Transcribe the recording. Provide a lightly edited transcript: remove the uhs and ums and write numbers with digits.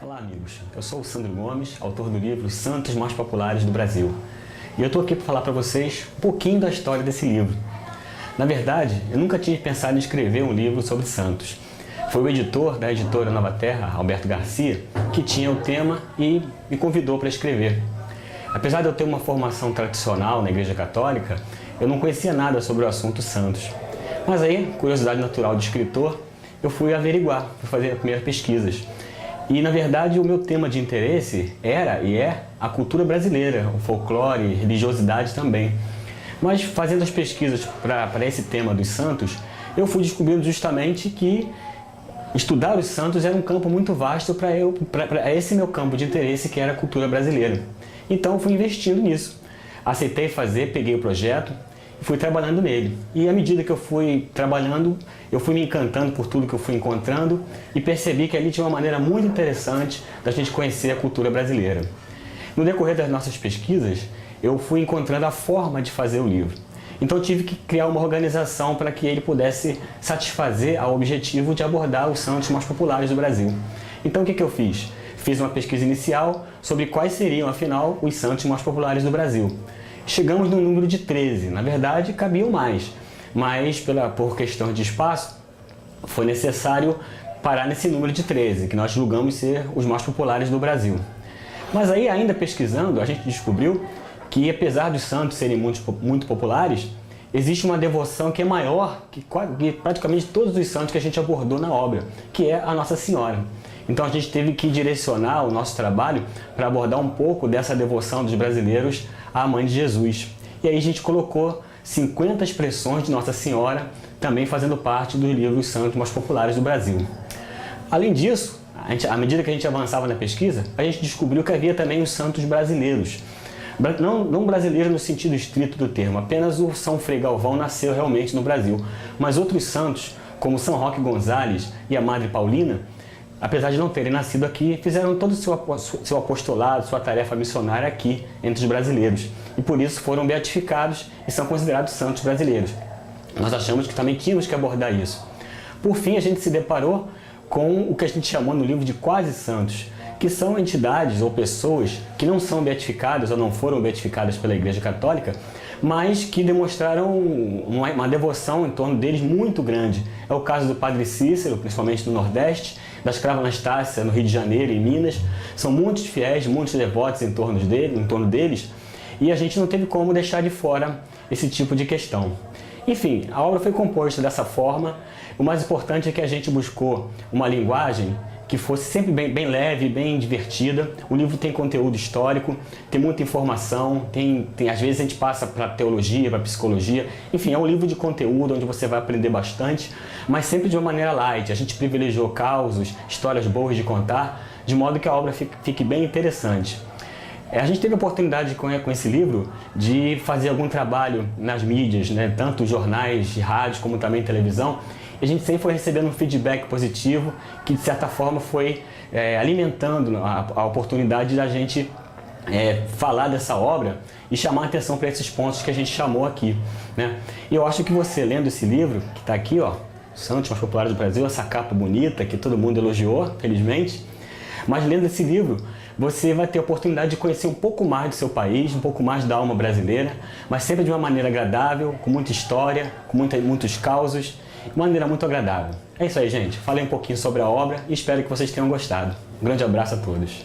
Olá amigos, eu sou o Sandro Gomes, autor do livro Santos Mais Populares do Brasil. E eu estou aqui para falar para vocês um pouquinho da história desse livro. Na verdade, eu nunca tinha pensado em escrever um livro sobre santos. Foi o editor da editora Nova Terra, Alberto Garcia, que tinha o tema e me convidou para escrever. Apesar de eu ter uma formação tradicional na Igreja Católica, eu não conhecia nada sobre o assunto santos. Mas aí, curiosidade natural de escritor, eu fui averiguar, fui fazer as primeiras pesquisas. E, na verdade, o meu tema de interesse era e é a cultura brasileira, o folclore, religiosidade também. Mas, fazendo as pesquisas para esse tema dos santos, eu fui descobrindo justamente que estudar os santos era um campo muito vasto para esse meu campo de interesse, que era a cultura brasileira. Então, eu fui investindo nisso. Aceitei fazer, peguei o projeto e fui trabalhando nele. E à medida que eu fui trabalhando, eu fui me encantando por tudo que eu fui encontrando e percebi que ali tinha uma maneira muito interessante da gente conhecer a cultura brasileira. No decorrer das nossas pesquisas, eu fui encontrando a forma de fazer o livro. Então eu tive que criar uma organização para que ele pudesse satisfazer ao objetivo de abordar os santos mais populares do Brasil. Então o que eu fiz? Fiz uma pesquisa inicial sobre quais seriam, afinal, os santos mais populares do Brasil. Chegamos no número de 13, na verdade cabiam mais, mas por questão de espaço foi necessário parar nesse número de 13, que nós julgamos ser os mais populares do Brasil. Mas aí, ainda pesquisando, a gente descobriu que, apesar dos santos serem muito populares, existe uma devoção que é maior que praticamente todos os santos que a gente abordou na obra, que é a Nossa Senhora. Então a gente teve que direcionar o nosso trabalho para abordar um pouco dessa devoção dos brasileiros à Mãe de Jesus. E aí a gente colocou 50 expressões de Nossa Senhora, também fazendo parte do livro Os Santos Mais Populares do Brasil. Além disso, à medida que a gente avançava na pesquisa, a gente descobriu que havia também os santos brasileiros. Não brasileiro no sentido estrito do termo, apenas o São Frei Galvão nasceu realmente no Brasil. Mas outros santos, como São Roque Gonzales e a Madre Paulina, apesar de não terem nascido aqui, fizeram todo o seu apostolado, sua tarefa missionária aqui entre os brasileiros. E por isso foram beatificados e são considerados santos brasileiros. Nós achamos que também tínhamos que abordar isso. Por fim, a gente se deparou com o que a gente chamou no livro de quase santos, que são entidades ou pessoas que não são beatificadas ou não foram beatificadas pela Igreja Católica, mas que demonstraram uma devoção em torno deles muito grande. É o caso do Padre Cícero, principalmente no Nordeste, da escrava Anastácia, no Rio de Janeiro e em Minas. São muitos fiéis, muitos devotos em torno deles, e a gente não teve como deixar de fora esse tipo de questão. Enfim, a obra foi composta dessa forma. O mais importante é que a gente buscou uma linguagem que fosse sempre bem leve, bem divertida. O livro tem conteúdo histórico, tem muita informação, às vezes a gente passa para teologia, para psicologia. Enfim, é um livro de conteúdo onde você vai aprender bastante, mas sempre de uma maneira light. A gente privilegiou causos, histórias boas de contar, de modo que a obra fique bem interessante. A gente teve a oportunidade com esse livro de fazer algum trabalho nas mídias, né? Tanto jornais, rádios, como também televisão. E a gente sempre foi recebendo um feedback positivo que, de certa forma, foi alimentando a oportunidade da gente falar dessa obra e chamar a atenção para esses pontos que a gente chamou aqui, né? E eu acho que você, lendo esse livro, que está aqui, ó, Santos Mais Populares do Brasil, essa capa bonita que todo mundo elogiou, felizmente, mas lendo esse livro, você vai ter a oportunidade de conhecer um pouco mais do seu país, um pouco mais da alma brasileira, mas sempre de uma maneira agradável, com muita história, com muitos causos, de maneira muito agradável. É isso aí, gente. Falei um pouquinho sobre a obra e espero que vocês tenham gostado. Um grande abraço a todos.